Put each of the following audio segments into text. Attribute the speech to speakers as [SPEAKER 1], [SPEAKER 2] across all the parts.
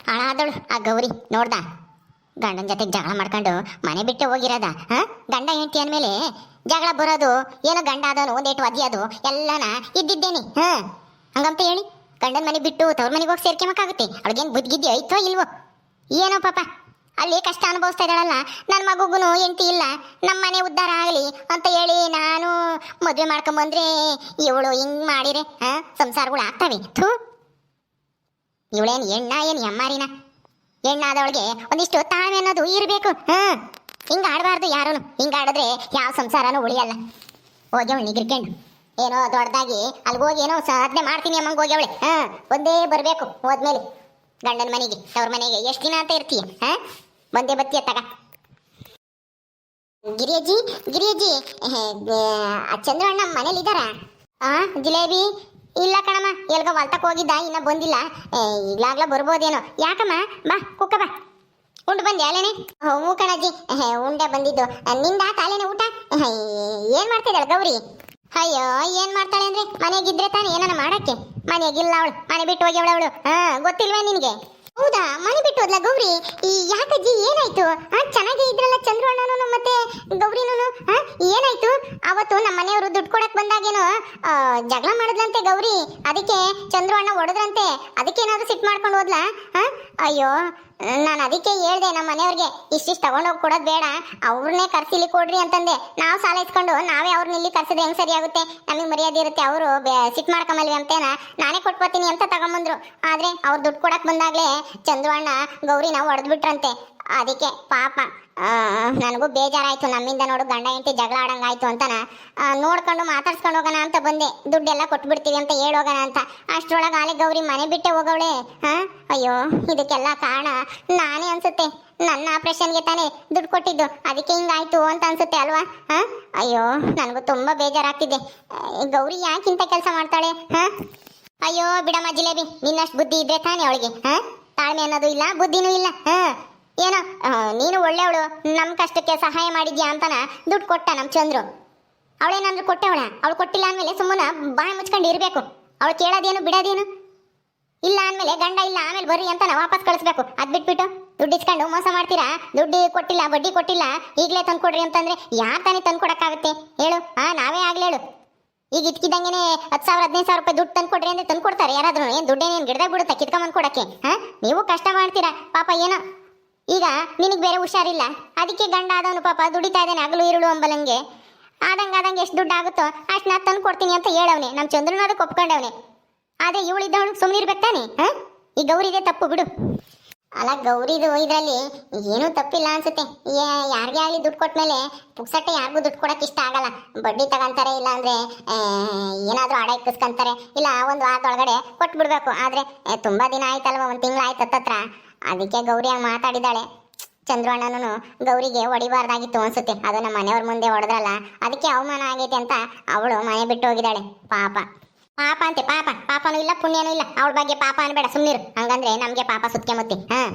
[SPEAKER 1] ಹಾಳಾದಳು ಆ ಗೌರಿ ನೋಡ್ದ ಗಂಡನ ಜೊತೆ ಜಗಳ ಮಾಡ್ಕೊಂಡು ಮನೆ ಬಿಟ್ಟು ಹೋಗಿರೋದ. ಗಂಡ ಹೆಂಡತಿ ಅಂದಮೇಲೆ ಜಗಳ ಬರೋದು ಏನೋ ಗಂಡ ಆದವನು ಒಂದೇಟು ಒದಿಯೋದು ಎಲ್ಲನ ಇದ್ದಿದ್ದೇನೆ. ಹಂಗಂತ ಹೇಳಿ ಗಂಡನ ಮನೆ ಬಿಟ್ಟು ತವ್ರ ಮನೆಗೆ ಹೋಗಿ ಸೇರ್ಕೆಮಕ್ಕಾಗುತ್ತೆ? ಅವಳಿಗೇನು ಬುದ್ಧಿಗಿದ್ದಿ ಐತೋ ಇಲ್ವೋ ಏನೋ ಪಾಪ. ಅಲ್ಲಿ ಕಷ್ಟ ಅನುಭವಿಸ್ತಾ ಇದ್ದಾಳಲ್ಲ, ನನ್ನ ಮಗುಗೂ ಹೆಂಡತಿ ಇಲ್ಲ, ನಮ್ಮ ಮನೆ ಉದ್ಧಾರ ಆಗಲಿ ಅಂತ ಹೇಳಿ ನಾನು ಮದುವೆ ಮಾಡ್ಕೊಂಬಂದ್ರೆ ಇವಳು ಹಿಂಗೆ ಮಾಡಿರೆ ಸಂಸಾರಗಳು ಆಗ್ತವೆ. ಥೂ, ಇವಳೇನು ಹೆಣ್ಣ ಏನು ಎಮ್ಮಾರಿನ? ಹೆಣ್ಣಾದವಳಿಗೆ ಒಂದಿಷ್ಟು ತಾಳ್ಮೆ ಅನ್ನೋದು ಇರಬೇಕು. ಹಿಂಗೆ ಆಡಬಾರ್ದು ಯಾರೂ. ಹಿಂಗೆ ಆಡಿದ್ರೆ ಯಾವ ಸಂಸಾರನೂ ಉಳಿಯಲ್ಲ. ಹೋಗ್ಯವಳು ನಿಗಿರ್ಕೊಂಡು ಏನೋ ದೊಡ್ಡದಾಗಿ ಅಲ್ಲಿಗೋಗಿ ಏನೋ ಸಾಧನೆ ಮಾಡ್ತೀನಿ ಅಮ್ಮಂಗೆ ಹೋಗ್ಯವಳೆ. ಒಂದೇ ಬರಬೇಕು ಹೋದ್ಮೇಲೆ ಗಂಡನ ಮನೆಗೆ ತವ್ರ ಮನೆಗೆ ಎಷ್ಟು ದಿನ ಅಂತ ಇರ್ತೀಯ? ಬಂದೇ ಬತ್ತೀಯ ತಗ. ಗಿರಿಯಜ್ಜಿ ಗಿರಿಯಜ್ಜಿ, ಚಂದ್ರಣ್ಣ ಮನೇಲಿ ಇದ್ದಾರ? ಜಿಲೇಬಿ ಇಲ್ಲ ಕಣಮ್ಮ, ಎಲ್ಗ ಹೊಲ್ತಕ್ಕೆ ಹೋಗಿದ್ದ, ಇನ್ನ ಬಂದಿಲ್ಲ. ಈಗ್ಲಾಗ್ಲ ಬರ್ಬೋದೇನೋ. ಯಾಕಮ್ಮ? ಬಾ ಕುಕ್ಕ ಬಾ. ಉಂಡು ಬಂದೆ ಅಲ್ಲೇನೆ? ಹ್ಞೂ ಕಣಜ್ಜಿ, ಉಂಡೆ ಬಂದಿದ್ದು. ನಿಂದ ತಾಲೇನೆ ಊಟ? ಏನ್ ಮಾಡ್ತಿದ್ದಾಳೆ ಗೌರಿ? ಅಯ್ಯೋ ಏನ್ ಮಾಡ್ತಾಳೆ ಅಂದ್ರೆ ಮನೆಗಿದ್ರೆ ತಾನೆ ಏನಾನ ಮಾಡಕ್ಕೆ. ಮನೆಗಿಲ್ಲ ಅವಳು, ಮನೆ ಬಿಟ್ಟು ಹೋಗ್ಯವಳ ಅವಳು. ಗೊತ್ತಿಲ್ವೇ ನಿನ್ಗೆ? ಹೌದಾ, ಮನೆ ಬಿಟ್ಟು ಹೋದ್ಲ ಗೌರಿ? ಈ ಯಾಕಜ್ಜಿ ಏನಾಯ್ತು? ಚೆನ್ನಾಗೇ ಇದ್ರಲ್ಲ ಚಂದ್ರು ಅಣ್ಣನೂ ಮತ್ತೆ ಗೌರಿನೂ. ಏನಾಯ್ತು? ಅವತ್ತು ನಮ್ಮ ಮನೆಯವರು ದುಡ್ಡು ಕೊಡಕ್ ಬಂದಾಗೇನೋ ಜಗಳ ಮಾಡಿದ್ಲಂತೆ ಗೌರಿ, ಅದಕ್ಕೆ ಚಂದ್ರು ಅಣ್ಣ ಹೊಡೆದ್ರಂತೆ. ಅದಕ್ಕೆ ಏನಾದ್ರು ಸಿಟ್ಟು ಮಾಡ್ಕೊಂಡು ಹೋದ್ಲಾ? ಅಯ್ಯೋ ನಾನು ಅದಕ್ಕೆ ಹೇಳ್ದೆ ನಮ್ಮ ಮನೆಯವ್ರಿಗೆ, ಇಷ್ಟಿಷ್ಟು ತಗೊಂಡೋಗಿ ಕೊಡೋದು ಬೇಡ, ಅವ್ರನ್ನೇ ಕರ್ಸಿಲಿ ಕೊಡ್ರಿ ಅಂತಂದೆ. ನಾವು ಸಾಲ ಇಸ್ಕೊಂಡು ನಾವೇ ಅವ್ರನ್ನ ಇಲ್ಲಿ ಕರ್ಸಿದ್ರೆ ಹೆಂಗ್ ಸರಿ ಆಗುತ್ತೆ? ನಮಗೆ ಮರ್ಯಾದೆ ಇರುತ್ತೆ. ಅವರು ಸಿಟ್ಟು ಮಾಡ್ಕೊಂಬಲ್ವಿ ಅಂತೇನ ನಾನೇ ಕೊಟ್ಕೋತೀನಿ ಅಂತ ತಗೊಂಬಂದ್ರು. ಆದ್ರೆ ಅವ್ರು ದುಡ್ಡು ಕೊಡಕ್ ಬಂದಾಗ್ಲೇ ಚಂದ್ರು ಅಣ್ಣ ಗೌರಿನ ಹೊಡೆದ್ಬಿಟ್ರಂತೆ. ಅದಕ್ಕೆ ಪಾಪ ನನಗೂ ಬೇಜಾರಾಯ್ತು. ನಮ್ಮಿಂದ ನೋಡು ಗಂಡ ಹೆಂಡತಿ ಜಗಳ ಆಡಂಗಾಯ್ತು ಅಂತನ ನೋಡ್ಕೊಂಡು ಮಾತಾಡ್ಸ್ಕೊಂಡು ಹೋಗೋಣ ಅಂತ ಬಂದೆ. ದುಡ್ಡೆಲ್ಲ ಕೊಟ್ಬಿಡ್ತೀವಿ ಅಂತ ಹೇಳೋಗೋಣ ಅಂತ. ಅಷ್ಟ್ರೊಳಗೆ ಆಲೆ ಗೌರಿ ಮನೆ ಬಿಟ್ಟೆ ಹೋಗವಳೆ. ಅಯ್ಯೋ ಇದಕ್ಕೆಲ್ಲ ಕಾರಣ ನಾನೇ ಅನ್ಸುತ್ತೆ. ನನ್ನ ಆಪರೇಷನ್ಗೆ ತಾನೇ ದುಡ್ಡು ಕೊಟ್ಟಿದ್ದು, ಅದಕ್ಕೆ ಹಿಂಗಾಯ್ತು ಅಂತ ಅನ್ಸುತ್ತೆ ಅಲ್ವಾ? ಅಯ್ಯೋ ನನಗೂ ತುಂಬಾ ಬೇಜಾರಾಗ್ತಿದೆ. ಗೌರಿ ಯಾಕಿಂತ ಕೆಲಸ ಮಾಡ್ತಾಳೆ? ಅಯ್ಯೋ ಬಿಡಮ್ಮ ಜಿಲೇಬಿ, ನಿನ್ನಷ್ಟು ಬುದ್ಧಿ ಇದ್ರೆ ತಾನೇ ಅವಳಿಗೆ. ತಾಳ್ಮೆ ಅನ್ನೋದು ಇಲ್ಲ, ಬುದ್ಧಿನೂ ಇಲ್ಲ. ಏನೋ ನೀನು ಒಳ್ಳೆಯವಳು, ನಮ್ಮ ಕಷ್ಟಕ್ಕೆ ಸಹಾಯ ಮಾಡಿದ್ಯಾ ಅಂತನ ದುಡ್ಡು ಕೊಟ್ಟ ನಮ್ಮ ಚಂದ್ರು. ಅವಳೇನಾದ್ರೂ ಕೊಟ್ಟವಳ? ಅವಳು ಕೊಟ್ಟಿಲ್ಲ ಅಂದಮೇಲೆ ಸುಮ್ಮನೆ ಬಾಯಿ ಮುಚ್ಕೊಂಡು ಇರಬೇಕು. ಅವಳು ಕೇಳೋದೇನು ಬಿಡೋದೇನು ಇಲ್ಲ ಅಂದಮೇಲೆ ಗಂಡ ಇಲ್ಲ ಆಮೇಲೆ ಬರ್ರಿ ಅಂತ ನಾವು ವಾಪಸ್ ಕಳಿಸ್ಬೇಕು. ಅದು ಬಿಟ್ಬಿಟ್ಟು ದುಡ್ಡು ಇಸ್ಕೊಂಡು ಮೋಸ ಮಾಡ್ತೀರಾ? ದುಡ್ಡು ಕೊಟ್ಟಿಲ್ಲ, ಬಡ್ಡಿ ಕೊಟ್ಟಿಲ್ಲ, ಈಗಲೇ ತಂದ್ಕೊಡ್ರಿ ಅಂತಂದ್ರೆ ಯಾರು ತಾನೇ ತಂದ್ಕೊಡಕ್ಕಾಗುತ್ತೆ ಹೇಳು? ನಾವೇ ಆಗ್ಲಿ ಹೇಳು. ಈಗ ಇಟ್ಕಿದಂಗೆನೆ 10,000 15,000 ರೂಪಾಯಿ ದುಡ್ಡು ತಂದ್ಕೊಡ್ರಿ ಅಂದ್ರೆ ತಂದ್ಕೊಡ್ತಾರೆ ಯಾರಾದ್ರೂ? ಏನು ದುಡ್ಡೇನೇನು ಗಿಡದಾಗ ಬಿಡುತ್ತಾ ಕಿತ್ಕೊಂಬಂದು ಕೊಡಕ್ಕೆ? ನೀವು ಕಷ್ಟ ಮಾಡ್ತೀರಾ ಪಾಪ. ಏನೋ ಈಗ ನಿನಗೆ ಬೇರೆ ಹುಷಾರಿಲ್ಲ, ಅದಕ್ಕೆ ಗಂಡ ಆದವನು ಪಾಪ ದುಡಿತಾ ಇದ್ದಾನೆ ಹಗಲು ಇರುಳು ಅಂಬಲಂಗೆ. ಆದಂಗೆ ಎಷ್ಟು ದುಡ್ಡು ಆಗುತ್ತೋ ಅಷ್ಟು ನಾ ತಂದು ಕೊಡ್ತೀನಿ ಅಂತ ಹೇಳವನೆ. ನಮ್ಮ ಚಂದ್ರನ ಅದಕ್ಕೆ ಒಪ್ಕೊಂಡವನೆ. ಆದರೆ ಇವಳಿದ್ದವಳು ಸುಮ್ಮನೆ ಇರ್ಬೇಕು ತಾನೆ? ಈ ಗೌರಿದೆ ತಪ್ಪು ಬಿಡು. ಅಲ್ಲ ಗೌರಿದು ಇದರಲ್ಲಿ ಏನೂ ತಪ್ಪಿಲ್ಲ ಅನ್ಸುತ್ತೆ. ಯಾರಿಗೆ ಆಗಲಿ ದುಡ್ಡು ಕೊಟ್ಮೇಲೆ ಪುಕ್ಸಟ್ಟೆ ಯಾರಿಗೂ ದುಡ್ಡು ಕೊಡಕ್ಕೆ ಇಷ್ಟ ಆಗಲ್ಲ. ಬಡ್ಡಿ ತಗೊಂತಾರೆ, ಇಲ್ಲ ಅಂದ್ರೆ ಏನಾದರೂ ಅಡ ಇಕ್ಕಿಸ್ಕೊಂತಾರೆ, ಇಲ್ಲ ಒಂದು ವಾರದೊಳಗಡೆ ಕೊಟ್ಬಿಡ್ಬೇಕು. ಆದರೆ ತುಂಬಾ ದಿನ ಆಯ್ತಲ್ವ, ಒಂದು ತಿಂಗಳು ಆಯ್ತು ಹತ್ತತ್ರ. ಅದಕ್ಕೆ ಗೌರಿ ಹಂಗೆ ಮಾತಾಡಿದ್ದಾಳೆ. ಚಂದ್ರು ಅಣ್ಣನೂ ಗೌರಿಗೆ ಹೊಡಿಬಾರ್ದಾಗಿತ್ತು ಅನ್ಸುತ್ತೆ. ಅದು ನಮ್ಮ ಮನೆಯವ್ರ ಮುಂದೆ ಹೊಡೆದ್ರಲ್ಲ, ಅದಕ್ಕೆ ಅವಮಾನ ಆಗೈತೆ ಅಂತ ಅವಳು ಮನೆ ಬಿಟ್ಟು ಹೋಗಿದ್ದಾಳೆ. ಪಾಪ ಪಾಪ ಅಂತೆ, ಪಾಪನೂ ಇಲ್ಲ ಪುಣ್ಯನೂ ಇಲ್ಲ. ಅವಳ ಬಗ್ಗೆ ಪಾಪ ಅನ್ಬೇಡ, ಸುಮ್ಮನಿರು. ಹಂಗಂದ್ರೆ ನಮ್ಗೆ ಪಾಪ ಸುತ್ಕೆ ಮುತ್ತಿ.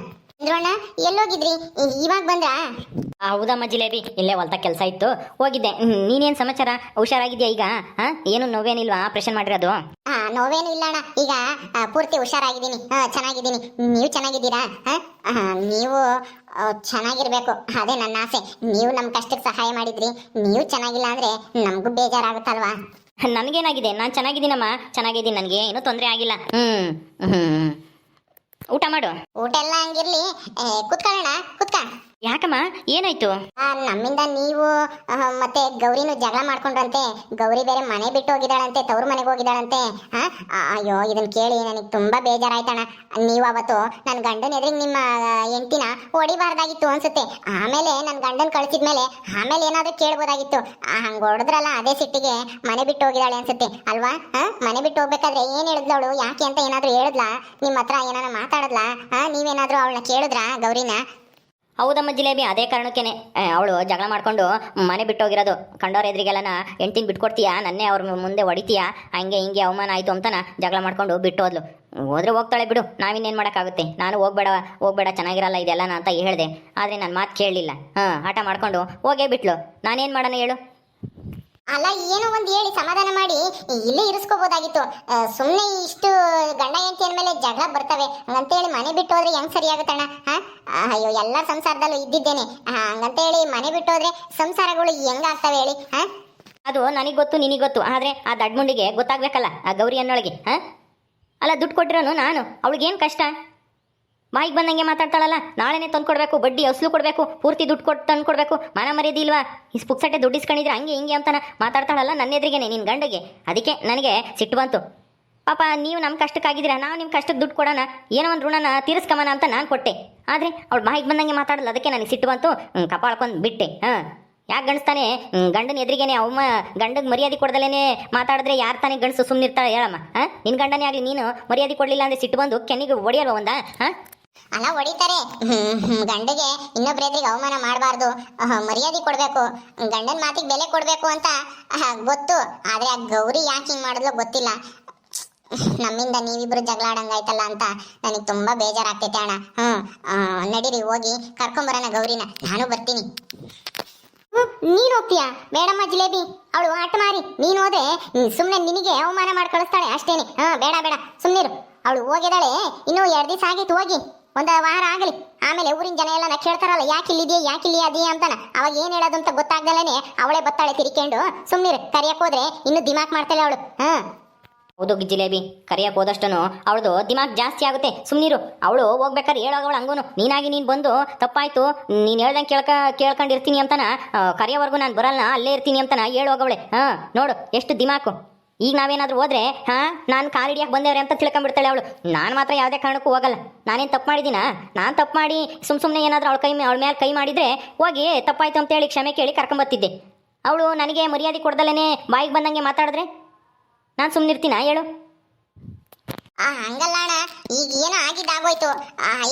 [SPEAKER 1] ಚಂದ್ರಣ್ಣ ಎಲ್ಲೋಗಿದ್ರಿ? ಇವಾಗ ಬಂದ್ರಾ?
[SPEAKER 2] ಹೌದಮ್ಮ ಜಿಲೇಬಿ, ಇಲ್ಲೇ ಹೊಲ್ತ ಕೆಲಸ ಇತ್ತು, ಹೋಗಿದ್ದೆ. ನೀನೇನು ಸಮಾಚಾರ? ಹುಷಾರಾಗಿದ್ಯಾ ಈಗ? ಏನು ನೋವೇನಿಲ್ವಾ ಆಪರೇಷನ್ ಮಾಡಿರೋದು?
[SPEAKER 1] ನೋವೇನು ಇಲ್ಲ ಅಣ್ಣ, ಈಗ ಪೂರ್ತಿ ಹುಷಾರಾಗಿದ್ದೀನಿ, ಚೆನ್ನಾಗಿದ್ದೀನಿ. ನೀವು ಚೆನ್ನಾಗಿದ್ದೀರಾ? ನೀವು ಚೆನ್ನಾಗಿರ್ಬೇಕು, ಅದೇ ನನ್ನ ಆಸೆ. ನೀವು ನಮ್ಮ ಕಷ್ಟಕ್ಕೆ ಸಹಾಯ ಮಾಡಿದ್ರಿ, ನೀವು ಚೆನ್ನಾಗಿಲ್ಲ ಅಂದ್ರೆ ನಮಗೂ ಬೇಜಾರಾಗುತ್ತಲ್ವಾ?
[SPEAKER 2] ನನಗೇನಾಗಿದೆ? ನಾನು ಚೆನ್ನಾಗಿದ್ದೀನಮ್ಮ, ಚೆನ್ನಾಗಿದ್ದೀನಿ, ನನಗೆ ಏನೂ ತೊಂದರೆ ಆಗಿಲ್ಲ. ಊಟ ಮಾಡು.
[SPEAKER 1] ಊಟ ಎಲ್ಲ ಹಂಗಿರ್ಲಿ, ಕುತ್ಕೊಳ್ಳೋಣ. ಕುತ್ಕ.
[SPEAKER 2] ಯಾಕಮ್ಮ ಏನಾಯ್ತು?
[SPEAKER 1] ನಮ್ಮಿಂದ ನೀವು ಮತ್ತೆ ಗೌರಿನೂ ಜಗಳ ಮಾಡ್ಕೊಂಡ್ರಂತೆ. ಗೌರಿ ಬೇರೆ ಮನೆ ಬಿಟ್ಟು ಹೋಗಿದ್ದಾಳಂತೆ, ತವ್ರ ಮನೆಗೆ ಹೋಗಿದ್ದಾಳಂತೆ. ಅಯ್ಯೋ ಇದನ್ನ ಕೇಳಿ ನನಗೆ ತುಂಬಾ ಬೇಜಾರಾಯ್ತಣ್ಣ. ನೀವು ಅವತ್ತು ನನ್ನ ಗಂಡನ ಎದುರಿಗೆ ನಿಮ್ಮ ಹೆಂಡತಿನ ಹೊಡಿಬಾರ್ದಾಗಿತ್ತು ಅನ್ಸುತ್ತೆ. ಆಮೇಲೆ ನನ್ನ ಗಂಡನ ಕಳಿಸಿದ್ಮೇಲೆ ಆಮೇಲೆ ಏನಾದ್ರೂ ಕೇಳ್ಬೋದಾಗಿತ್ತು. ಹಂಗೆ ಹೊಡೆದ್ರಲ್ಲ, ಅದೇ ಸಿಟ್ಟಿಗೆ ಮನೆ ಬಿಟ್ಟು ಹೋಗಿದ್ದಾಳೆ ಅನ್ಸುತ್ತೆ ಅಲ್ವಾ? ಮನೆ ಬಿಟ್ಟು ಹೋಗ್ಬೇಕಾದ್ರೆ ಏನ್ ಹೇಳಿದ್ಲವಳು? ಯಾಕೆ ಅಂತ ಏನಾದ್ರು ಹೇಳಿದ್ಲಾ? ನಿಮ್ಮ ಹತ್ರ ಏನಾರ ಮಾತಾಡದ್ಲಾ? ನೀವೇನಾದ್ರೂ ಅವಳನ್ನ ಕೇಳಿದ್ರಾ ಗೌರಿನ?
[SPEAKER 2] ಹೌದಮ್ಮ ಜಿಲೇಬಿ, ಅದೇ ಕಾರಣಕ್ಕೇನೆ ಅವಳು ಜಗಳ ಮಾಡ್ಕೊಂಡು ಮನೆ ಬಿಟ್ಟೋಗಿರೋದು. ಕಂಡೋರ ಎದುರಿಗೆಲ್ಲನ ಹೆಂಡ್ತಿನ ಬಿಟ್ಕೊಡ್ತೀಯಾ, ನನ್ನೇ ಅವ್ರ ಮುಂದೆ ಹೊಡಿತೀಯಾ, ಹಂಗೆ ಹಿಂಗೆ ಅವಮಾನ ಆಯಿತು ಅಂತನ ಜಗಳ ಮಾಡ್ಕೊಂಡು ಬಿಟ್ಟೋದ್ಲು. ಹೋದ್ರೆ ಹೋಗ್ತಾಳೆ ಬಿಡು, ನಾವಿನ್ನೇನು ಮಾಡೋಕ್ಕಾಗುತ್ತೆ. ನಾನು ಹೋಗ್ಬೇಡ ಚೆನ್ನಾಗಿರಲ್ಲ ಇದೆಲ್ಲನ ಅಂತ ಹೇಳಿದೆ. ಆದರೆ ನನ್ನ ಮಾತು ಕೇಳಲಿಲ್ಲ. ಹಠ ಮಾಡ್ಕೊಂಡು ಹೋಗೇ ಬಿಟ್ಲು. ನಾನೇನು ಮಾಡೋಣ ಹೇಳು?
[SPEAKER 1] ಅಲ್ಲ ಏನೋ ಒಂದು ಹೇಳಿ ಸಮಾಧಾನ ಮಾಡಿ ಇಲ್ಲೇ ಇರಿಸ್ಕೋಬಹುದಾಗಿತ್ತು. ಸುಮ್ಮನೆ ಇಷ್ಟು ಗಂಡ ಹೆಂಡತಿ ಅಂದಮೇಲೆ ಜಗಳ ಬರ್ತವೆ ಹಂಗಂತೇಳಿ ಮನೆ ಬಿಟ್ಟು ಹೋದ್ರೆ ಹೆಂಗ್ ಸರಿಯಾಗುತ್ತಣ್ಣ? ಅಯ್ಯೋ ಎಲ್ಲ ಸಂಸಾರದಲ್ಲೂ ಇದ್ದಿದ್ದೇನೆ, ಹಂಗಂತೇಳಿ ಮನೆ ಬಿಟ್ಟು ಹೋದ್ರೆ ಸಂಸಾರಗಳು ಹೆಂಗಾಗ್ತವೆ ಹೇಳಿ?
[SPEAKER 2] ಅದು ನನಗೆ ಗೊತ್ತು ನಿನಗೆ ಗೊತ್ತು, ಆದರೆ ಆ ದಡ್ಮುಂಡಿಗೆ ಗೊತ್ತಾಗ್ಬೇಕಲ್ಲ, ಆ ಗೌರಿ ಅನ್ನೋಳಿಗೆ. ಅಲ್ಲ ದುಡ್ಡು ಕೊಟ್ಟಿರೋನು ನಾನು, ಅವಳಿಗೇನು ಕಷ್ಟ? ಬಾಯಿಗೆ ಬಂದಂಗೆ ಮಾತಾಡ್ತಾಳಲ್ಲ, ನಾಳೆನೇ ತಂದು ಕೊಡಬೇಕು, ಬಡ್ಡಿ ಅಸಲು ಕೊಡಬೇಕು, ಪೂರ್ತಿ ದುಡ್ಡು ಕೊಟ್ಟು ತಂದು ಕೊಡಬೇಕು, ಮಾನ ಮರ್ಯಾದೆ ಇಲ್ವಾ? ಪುಕ್ಸಟ್ಟೆ ದುಡ್ಡು ಇಸ್ಕೊಂಡಿದ್ರೆ ಹಂಗೆ ಹಿಂಗೆ ಅಂತಾನೆ ಮಾತಾಡ್ತಾಳಲ್ಲ ನನ್ನ ಎದುರಿಗೇನೆ ನಿನ್ನ ಗಂಡಗೆ. ಅದಕ್ಕೆ ನನಗೆ ಸಿಟ್ಟು ಬಂತು. ಪಾಪ ನೀವು ನಮ್ಮ ಕಷ್ಟಕ್ಕಾಗಿದ್ದೀರಾ, ನಾವು ನಿಮ್ಮ ಕಷ್ಟಕ್ಕೆ ದುಡ್ಡು ಕೊಡೋಣ, ಏನೋ ಒಂದು ಋಣನ ತೀರಿಸ್ಕಮನ ಅಂತ ನಾನು ಕೊಟ್ಟೆ. ಆದರೆ ಅವಳು ಬಾಯಿಗೆ ಬಂದಂಗೆ ಮಾತಾಡಲ್ಲ, ಅದಕ್ಕೆ ನನಗೆ ಸಿಟ್ಟು ಬಂತು, ಕಪಾಳ್ಕೊಂಡು ಬಿಟ್ಟೆ. ಯಾಕೆ ಗಂಡಸ್ತಾನೆ ಗಂಡನ ಎದುರಿಗೇನೆ ಗಂಡಗೆ ಮರ್ಯಾದೆ ಕೊಡ್ದಲೇನೆ ಮಾತಾಡಿದ್ರೆ ಯಾರು ತಾನೇ ಗಂಡಸು ಸುಮ್ಮನಿರ್ತಾಳೆ ಹೇಳಮ್ಮ? ನಿನ್ನ ಗಂಡನೇ ಆಗಲಿ ನೀನು ಮರ್ಯಾದೆ ಕೊಡಲಿಲ್ಲ ಅಂದರೆ ಸಿಟ್ಟು ಬಂದು ಕೆನ್ನಿಗೆ ಹೊಡಿಯಲ್ವ ಒಂದ?
[SPEAKER 1] ಅಲ್ಲ ಹೊಡಿತಾರೆ, ಗಂಡಗೆ ಇನ್ನೊಬ್ರ ಎದುರಿಗೆ ಅವಮಾನ ಮಾಡಬಾರ್ದು, ಮರ್ಯಾದೆ ಕೊಡಬೇಕು, ಗಂಡನ ಮಾತಿಗೆ ಬೆಲೆ ಕೊಡಬೇಕು ಅಂತ ಗೊತ್ತು. ಆದರೆ ಆ ಗೌರಿ ಯಾಕೆ ಹಿಂಗೆ ಮಾಡಿದ್ಲು ಗೊತ್ತಿಲ್ಲ. ನಮ್ಮಿಂದ ನೀವಿಬ್ರು ಜಗಳ ಆಡಂಗಾಯ್ತಲ್ಲ ಅಂತ ನನಗೆ ತುಂಬಾ ಬೇಜಾರಾಗ್ತೈತೆ ಅಣ್ಣ. ನಡೀರಿ ಹೋಗಿ ಕರ್ಕೊಂಬರೋಣ ಗೌರಿನ, ನಾನು ಬರ್ತೀನಿ. ನೀನು ಹೋಗ್ತೀಯಾ? ಬೇಡಮ್ಮ ಜಿಲೇಬಿ, ಅವಳು ಆಟ ಮಾರಿ, ನೀನು ಹೋದ್ರೆ ಸುಮ್ಮನೆ ನಿನಗೆ ಅವಮಾನ ಮಾಡಿ ಕಳಿಸ್ತಾಳೆ ಅಷ್ಟೇನೆ. ಬೇಡ ಬೇಡ ಸುಮ್ಮನಿರು, ಅವಳು ಹೋಗಿದ್ದಾಳೆ, ಇನ್ನೂ 2 ದಿವಸ ಆಗಿತ್ತು, ಹೋಗಿ ಒಂದು ವಾರ ಆಗಲಿ, ಆಮೇಲೆ ಊರಿನ ಜನ ಎಲ್ಲ ಕೇಳ್ತಾರಲ್ಲ ಯಾಕಿಲ್ಲಿದೆಯಾ ಯಾಕಿಲ್ಲಿ ಅದೀಯ ಅಂತಾನ, ಅವಾಗ ಏನು ಹೇಳೋದು ಅಂತ ಗೊತ್ತಾಗ್ದಲೇ ಅವಳೇ ಬತ್ತಾಳೆ ತಿರ್ಕೊಂಡು. ಸುಮ್ಮನಿರು, ಕರಿಯಕ್ಕೆ ಹೋದ್ರೆ ಇನ್ನೂ ದಿಮಾಕ್ ಮಾಡ್ತಾಳೆ ಅವಳು.
[SPEAKER 2] ಹೌದು ಜಿಲೇಬಿ, ಕರಿಯಕ್ಕೆ ಹೋದಷ್ಟೂ ಅವಳದು ದಿಮಾಗ್ ಜಾಸ್ತಿ ಆಗುತ್ತೆ. ಸುಮ್ಮನಿರು, ಅವಳು ಹೋಗ್ಬೇಕಾದ್ರೆ ಹೇಳೋವಳು ಹಂಗೂನು, ನೀನಾಗಿ ನೀನು ಬಂದು ತಪ್ಪಾಯ್ತು ನೀನು ಹೇಳ್ದಂಗೆ ಕೇಳ್ಕೊಂಡಿರ್ತೀನಿ ಅಂತಾನ, ಕರಿಯೋವರೆಗೂ ನಾನು ಬರಲ್ಲ ಅಲ್ಲೇ ಇರ್ತೀನಿ ಅಂತಾನ ಹೇಳೋಗವಳೆ. ನೋಡು ಎಷ್ಟು ದಿಮಾಕು. ಈಗ ನಾವೇನಾದ್ರೂ ಹೋದ್ರೆ ನಾನು ಕಾಲು ಹಿಡಿಯಕ್ಕೆ ಬಂದೇವ್ರೆ ಅಂತ ತಿಳ್ಕೊಂಡ್ಬಿಡ್ತಾಳೆ ಅವಳು. ನಾನು ಮಾತ್ರ ಯಾವುದೇ ಕಾರಣಕ್ಕೂ ಹೋಗಲ್ಲ. ನಾನೇನು ತಪ್ಪು ಮಾಡಿದ್ದೀನಾ? ನಾನು ತಪ್ಪು ಮಾಡಿ ಸುಮ್ಮನೆ ಏನಾದರೂ ಅವಳ ಮೇಲೆ ಕೈ ಮಾಡಿದರೆ ಹೋಗಿ ತಪ್ಪಾಯ್ತು ಅಂತೇಳಿ ಕ್ಷಮೆ ಕೇಳಿ ಕರ್ಕೊಂಬತ್ತಿದ್ದೆ. ಅವಳು ನನಗೆ ಮರ್ಯಾದೆ ಕೊಡ್ದಲೇ ಬಾಯಿಗೆ ಬಂದಂಗೆ ಮಾತಾಡಿದ್ರೆ ನಾನು ಸುಮ್ಮನಿರ್ತೀನಾ ಹೇಳು?
[SPEAKER 1] ಹಂಗಲ್ಲ ಅಣ್ಣ, ಈಗ ಏನೋ ಆಗಿದ್ದಾಗೋಯ್ತು.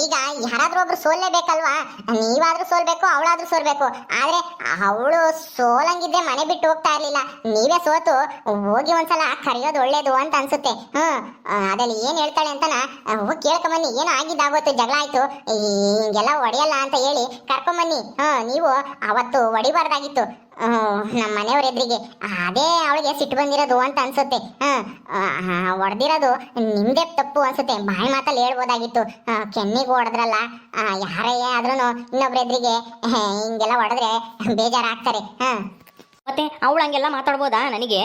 [SPEAKER 1] ಈಗ ಯಾರಾದ್ರೂ ಒಬ್ರು ಸೋಲ್ಲೇಬೇಕಲ್ವಾ? ನೀವಾದ್ರೂ ಸೋಲ್ಬೇಕು, ಅವಳಾದ್ರೂ ಸೋಲ್ಬೇಕು. ಆದ್ರೆ ಅವಳು ಸೋಲಂಗಿದ್ರೆ ಮನೆ ಬಿಟ್ಟು ಹೋಗ್ತಾ ಇರ್ಲಿಲ್ಲ, ನೀವೇ ಸೋತು ಹೋಗಿ ಒಂದ್ಸಲ ಕರೆಯೋದು ಒಳ್ಳೇದು ಅಂತ ಅನ್ಸುತ್ತೆ. ಅದ್ರಲ್ಲಿ ಏನ್ ಹೇಳ್ತಾಳೆ ಅಂತನ ಹೋಗಿ ಕೇಳ್ಕೊಂಬನ್ನಿ. ಏನೋ ಆಗಿದ್ದಾಗೋಯ್ತು, ಜಗಳ ಆಯ್ತು, ಹಿಂಗೆಲ್ಲ ಹೊಡೆಯಲ್ಲ ಅಂತ ಹೇಳಿ ಕರ್ಕೊಂಬನ್ನಿ. ನೀವು ಅವತ್ತು ಹೊಡಿಬಾರ್ದಾಗಿತ್ತು ನಮ್ಮ ಮನೆಯವ್ರ ಎದುರಿಗೆ. ಅದೇ ಅವಳಿಗೆ ಸಿಟ್ಟು ಬಂದಿರೋದು ಅಂತ ಅನ್ಸುತ್ತೆ. ಹೊಡೆದಿರೋದು ನಿಮ್ದೇ ತಪ್ಪು ಅನ್ಸುತ್ತೆ, ಬಾಯಿ ಮಾತಲ್ಲಿ ಹೇಳ್ಬೋದಾಗಿತ್ತು. ಕೆನ್ನಿಗೆ ಹೊಡೆದ್ರಲ್ಲ, ಯಾರೇ ಆದ್ರೂ ಇನ್ನೊಬ್ರ ಎದುರಿಗೆ ಹಿಂಗೆಲ್ಲ ಹೊಡೆದ್ರೆ ಬೇಜಾರಾಗ್ತಾರೆ.
[SPEAKER 2] ಮತ್ತೆ ಅವಳು ಹಂಗೆಲ್ಲ ಮಾತಾಡ್ಬೋದಾ ನನಗೆ?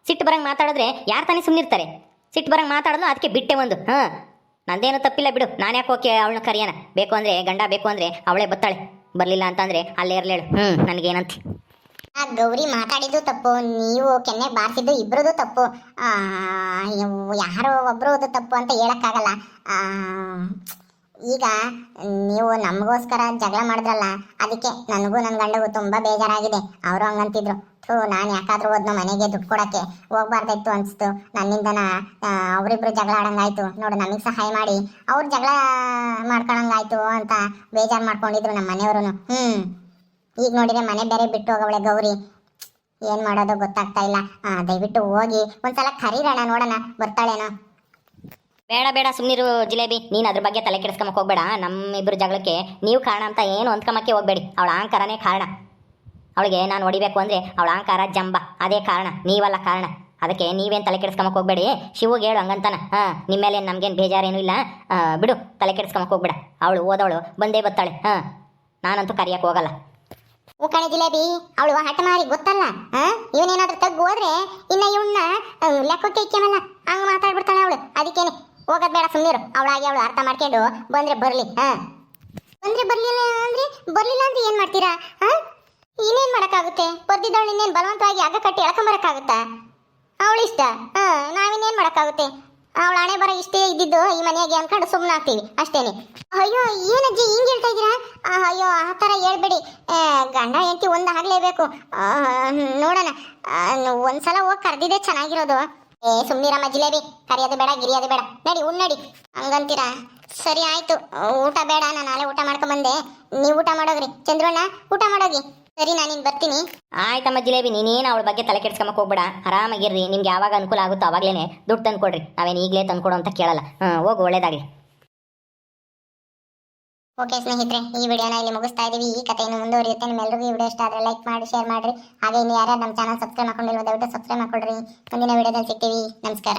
[SPEAKER 2] ಸಿಟ್ಟು ಬರಂಗೆ ಮಾತಾಡಿದ್ರೆ ಯಾರು ತಾನೇ ಸುಮ್ಮನಿರ್ತಾರೆ? ಸಿಟ್ಟು ಬರಂಗೆ ಮಾತಾಡೋದು ಅದಕ್ಕೆ ಬಿಟ್ಟೆ ಒಂದು. ನಂದೇನು ತಪ್ಪಿಲ್ಲ ಬಿಡು, ನಾನು ಯಾಕೆ ಓಕೆ ಅವಳನ್ನ ಕರಿಯೋಣ? ಬೇಕು ಅಂದರೆ ಗಂಡ ಬೇಕು ಅಂದರೆ ಅವಳೇ ಬತ್ತಾಳೆ, ಬರಲಿಲ್ಲ ಅಂತಂದರೆ ಅಲ್ಲೇ ಇರಲೇಳು. ನನಗೇನಂತ?
[SPEAKER 1] ಗೌರಿ ಮಾತಾಡಿದ್ದು ತಪ್ಪು, ನೀವು ಕೆನ್ನೆ ಬಾರಿಸಿದ್ದು ಇಬ್ರದ್ದು ತಪ್ಪು. ಯಾರೋ ಒಬ್ರದ್ದು ತಪ್ಪು ಅಂತ ಹೇಳಕ್ಕಾಗಲ್ಲ. ಈಗ ನೀವು ನಮಗೋಸ್ಕರ ಜಗಳ ಮಾಡಿದ್ರಲ್ಲ, ಅದಕ್ಕೆ ನನಗೂ ನನ್ನ ಗಂಡಗೂ ತುಂಬಾ ಬೇಜಾರಾಗಿದೆ. ಅವರು ಹಂಗಂತಿದ್ರು, ನಾನು ಯಾಕಾದ್ರೂ ಹೋದ್ನೋ ಮನೆಗೆ ದುಡ್ಡು ಕೊಡಕ್ಕೆ, ಹೋಗ್ಬಾರ್ದಾಯ್ತು ಅನ್ಸ್ತು ನನ್ನಿಂದನ. ಅವರಿಬ್ರು ಜಗಳ ಆಡಂಗಾಯ್ತು, ನೋಡು ನಮಗೆ ಸಹಾಯ ಮಾಡಿ ಅವ್ರು ಜಗಳ ಮಾಡ್ಕೊಳಂಗಾಯ್ತು ಅಂತ ಬೇಜಾರು ಮಾಡ್ಕೊಂಡಿದ್ರು ನಮ್ಮ ಮನೆಯವರು. ಈಗ ನೋಡಿದ್ರೆ ಮನೆ ಬೇರೆ ಬಿಟ್ಟು ಹೋಗವಳೆ ಗೌರಿ, ಏನ್ ಮಾಡೋದು ಗೊತ್ತಾಗ್ತಾ ಇಲ್ಲ. ದಯವಿಟ್ಟು ಹೋಗಿ ಒಂದ್ಸಲ ಕರೀರೋಣ, ನೋಡೋಣ ಬರ್ತಾಳೇನೋ.
[SPEAKER 2] ಬೇಡ ಬೇಡ ಸುಮ್ಮನಿರು ಜಿಲೇಬಿ, ನೀನು ಅದ್ರ ಬಗ್ಗೆ ತಲೆ ಕೆಡಿಸ್ಕೊಂಬಕ್ಕೆ ಹೋಗ್ಬೇಡ. ನಮ್ಮಿಬ್ಬರು ಜಗಳಕ್ಕೆ ನೀವು ಕಾರಣ ಅಂತ ಏನು ಅಂದ್ಕೊಂಬಕ್ಕೆ ಹೋಗ್ಬೇಡಿ. ಅವಳ ಅಹಂಕಾರನೇ ಕಾರಣ. ಅವಳಿಗೆ ನಾನು ಹೊಡಿಬೇಕು ಅಂದರೆ ಅವಳ ಅಹಂಕಾರ ಜಂಬ, ಅದೇ ಕಾರಣ, ನೀವಲ್ಲ ಕಾರಣ. ಅದಕ್ಕೆ ನೀವೇನು ತಲೆ ಕೆಡಿಸ್ಕೊಂಬಕ್ಕೆ ಹೋಗ್ಬೇಡಿ. ಶಿವಗೆ ಹೇಳು ಹಂಗಂತಾನ. ನಿಮ್ಮ ಮೇಲೆ ನಮ್ಗೇನು ಬೇಜಾರೇನು ಇಲ್ಲ, ಬಿಡು, ತಲೆ ಕೆಡಿಸ್ಕೊಂಬಕ್ಕೆ ಹೋಗ್ಬೇಡ. ಅವಳು ಓದವಳು ಬಂದೇ ಬತ್ತಾಳೆ. ನಾನಂತೂ ಕರಿಯಕ್ಕೆ ಹೋಗಲ್ಲ.
[SPEAKER 1] ಕಣೆ ಜಿಲೇಬಿ, ಅವಳು ಹಠ ಮಾರಿ ಗೊತ್ತಲ್ಲ. ಇವನೇನಾದ್ರೂ ತಗ್ಗು ಹೋದ್ರೆ ಇನ್ನ ಇವನ್ನ ಲೆಕ್ಕಕ್ಕೆ ಇಕ್ಕಮಲ್ಲ, ಹಂಗ ಮಾತಾಡ್ಬಿಡ್ತಾಳೆ ಅವಳು. ಅದಕ್ಕೇನೆ ಹೋಗೋದ್ ಬೇಡ, ಸುಮ್ಮನಿರು. ಅವಳಾಗಿ ಅವಳು ಅರ್ಥ ಮಾಡ್ಕೊಂಡು ಬಂದ್ರೆ ಬರ್ಲಿ. ಬಂದ್ರೆ ಬರ್ಲಿಲ್ಲ ಅಂದ್ರೆ ಬರ್ಲಿಲ್ಲ ಅಂದ್ರೆ ಏನ್ ಮಾಡ್ತೀರಾ? ಇನ್ನೇನ್ ಮಾಡಕ್ಕಾಗುತ್ತೆ? ಬರ್ದಿದ್ದವಳು ಇನ್ನೇನ್ ಬಲವಂತವಾಗಿ ಹಗ್ಗ ಕಟ್ಟಿ ಎಳ್ಕೊಂಬರಕ್ಕಾಗುತ್ತಾ? ಅವಳಿಷ್ಟ, ನಾವಿನ್ನೇನ್ ಮಾಡಕ್ಕಾಗುತ್ತೆ? ಅವಳ ಹಣೆ ಬರ ಇಷ್ಟೇ ಇದ್ದಿದ್ದು ಈ ಮನೆಯಾಗೆ ಅನ್ಕೊಂಡು ಸುಮ್ಮನೆ ಆಗ್ತೀವಿ ಅಷ್ಟೇನೆ. ಅಯ್ಯೋ ಏನಜ್ಜಿ ಹಿಂಗೆ ಹೇಳ್ತಾ ಇದ್ದೀರಾ? ಅಯ್ಯೋ ಆ ಥರ ಹೇಳ್ಬೇಡಿ, ಗಂಡ ಹೆಂಡತಿ ಒಂದಾಗಲೇಬೇಕು. ನೋಡೋಣ, ಒಂದ್ಸಲ ಹೋಗಿ ಕರೆದಿದ್ದೆ ಚೆನ್ನಾಗಿರೋದು. ಸುಮ್ಮನಿರಮ್ಮ ಜಿಲೇಬಿ, ಕರಿಯೋದು ಬೇಡ ಗಿರಿಯೋದು ಬೇಡ, ನಡಿ ಉಣ್ಣಡಿ. ಹಂಗಂತೀರಾ? ಸರಿ ಆಯ್ತು, ಊಟ ಬೇಡ, ನಾನು ನಾಳೆ ಊಟ ಮಾಡ್ಕೊಂಬಂದೆ, ನೀವು ಊಟ ಮಾಡೋಗ್ರಿ. ಚಂದ್ರಣ್ಣ ಊಟ ಮಾಡೋಗಿ. ಸರಿ, ನಾನಿನ್ ಬರ್ತೀನಿ.
[SPEAKER 2] ಆಯ್ತಮ್ಮ ಜಿಲೇಬಿ, ನೀನೇನು ಅವಳ ಬಗ್ಗೆ ತಲೆ ಕೆಡಿಸ್ಕೊಂಬಕ್ಕೆ ಹೋಗ್ಬೇಡ. ಆರಾಮಾಗಿರ್ರಿ. ನಿಮ್ಗೆ ಯಾವಾಗ ಅನುಕೂಲ ಆಗುತ್ತೋ ಅವಾಗಲೇ ದುಡ್ಡು ತಂದು ಕೊಡ್ರಿ. ನಾವೇನು ಈಗಲೇ ತಂದು ಕೊಡೋ ಅಂತ ಕೇಳಲ್ಲ. ಹೋಗು, ಒಳ್ಳೇದಾಗಲಿ.
[SPEAKER 1] ಓಕೆ ಸ್ನೇಹಿತರೆ, ಈ ವಿಡಿಯೋನ ಇಲ್ಲಿ ಮುಗಿಸ್ತಾ ಇದೀವಿ. ಈ ಕಥೆ ಇನ್ನು ಮುಂದುವರಿಯುತ್ತೆ. ನಿಮ್ಮೆಲ್ಲರಿಗೂ ಈ ವಿಡಿಯೋ ಇಷ್ಟ ಆದರೆ ಲೈಕ್ ಮಾಡಿ, ಶೇರ್ ಮಾಡಿರಿ. ಹಾಗೆ ಇನ್ನು ಯಾರ್ಯಾರು ನಮ್ಮ ಚಾನಲ್ ಸಬ್ಸ್ಕ್ರೈಬ್ ಮಾಡ್ಕೊಂಡಿಲ್ಲ ದಯವಿಟ್ಟು ಸಬ್ಸ್ಕ್ರೈಬ್ ಮಾಡ್ಕೊಳ್ರಿ. ಮುಂದಿನ ವಿಡಿಯೋದಲ್ಲಿ ಸಿಗ್ತೀವಿ. ನಮಸ್ಕಾರ.